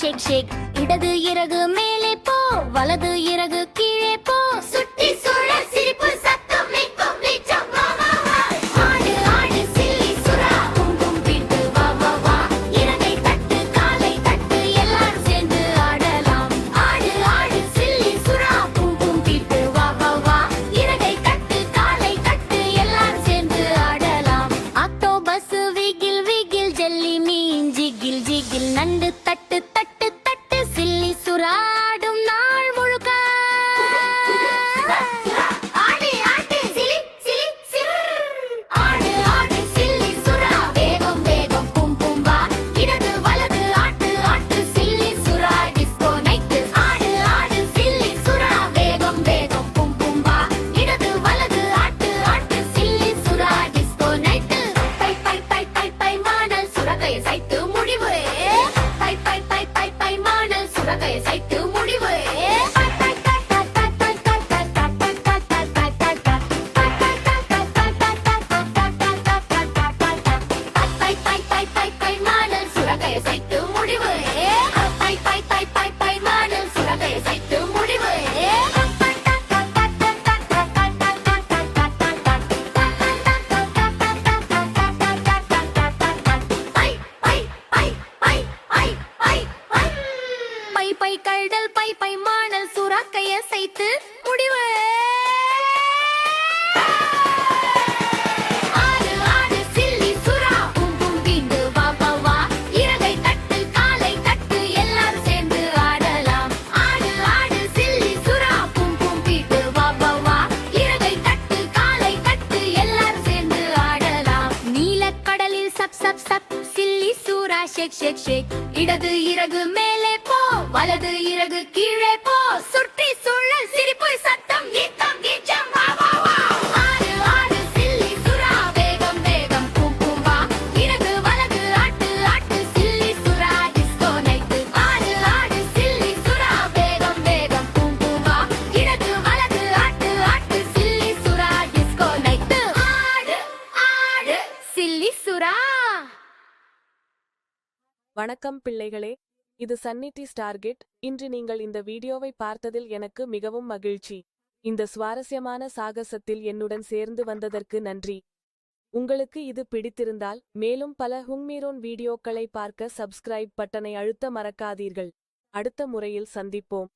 ஷேக் ஷேக் இடது இறகு மேலே போ வலது இறகு கீழே போ சுட்டி சுழ சிரிப்பு சத்தம் மிக்கும் வெளிச்சம் வா வா வா ஆடு ஆடு சில்லி சுறா கும் கும் பீட்டு வா வா வா இறகை தட்டு காலை தட்டு எல்லாரும் சேர்ந்து ஆடலாம் ஆடு ஆடு சில்லி சுறா கும் கும் பீட்டு வா வா வா இறகை தட்டு காலை தட்டு எல்லாரும் சேர்ந்து ஆடலாம் ஆக்டோபஸ் விகில் விகில் ஜெல்லி மீன் ஜிகில் ஜிகில் நண்டு தட்டு தட்டு தட்டு சில்லி சுறாடும் நாள் முழுக்க ஆடு ஆடு சிலி சிலி சிர் ஆடு ஆடு சில்லி சுறா வேகம் வேகம் பும் பும் வா இடது வலது ஆட்டு ஆட்டு சில்லி சுறா டிஸ்கோ நைட்டு ஆடு ஆடு சில்லி சுறா வேகம் வேகம் பும் பும் வா இடது வலது ஆட்டு ஆட்டு சில்லி சுறா டிஸ்கோ நைட்டு பை பை பை பை பை மாடல் சுரக்கைய சைத்து முடிவு பை பை பை பை பை மாடல் சுரக்கைய சைத்து முடிவு பை பை கடல் பை பை மாடல் சுரக்கைய சைத்து முடிவு ஆடு ஆடு சில்லி சுறா பும் பும் வீண்டு வா வா வா இறகை தட்டு காலை தட்டு எல்லாரும் சேர்ந்து ஆடலாம் ஆடு ஆடு சில்லி சுறா பும் பும் வீண்டு வா வா வா இறகை தட்டு காலை தட்டு எல்லாரும் சேர்ந்து ஆடலாம் நீலக்கடலில் சப் சப் சப் சில்லி சுறா ஷேக் ஷேக் ஷேக் இடது இறகு மேலே போ வலது இறகு கீழே போ சுற்றி சுழல் சிரிப்பு சத்தம் கீதம் கீச்சம் வா வா வா ஆடு ஆடு சில்லி சுறா வேகம் வேகம் பூம் பூம் வா இறகு வலது ஆட்டு ஆட்டு சில்லி சுறா டிஸ்கோ நைட்டு ஆடு ஆடு சில்லி சுறா வேகம் வேகம் பூம் பூம் வா இறகு வலது ஆட்டு ஆட்டு சில்லி சுறா டிஸ்கோ நைட்டு ஆடு ஆடு சில்லி சுறா. வணக்கம் பிள்ளைகளே, இது சன்னிட்டி ஸ்டார்கெட். இன்று நீங்கள் இந்த வீடியோவை பார்த்ததில் எனக்கு மிகவும் மகிழ்ச்சி. இந்த சுவாரஸ்யமான சாகசத்தில் என்னுடன் சேர்ந்து வந்ததற்கு நன்றி. உங்களுக்கு இது பிடித்திருந்தால் மேலும் பல ஹுங்மீரோன் வீடியோக்களை பார்க்க சப்ஸ்கிரைப் பட்டனை அழுத்த மறக்காதீர்கள். அடுத்த முறையில் சந்திப்போம்.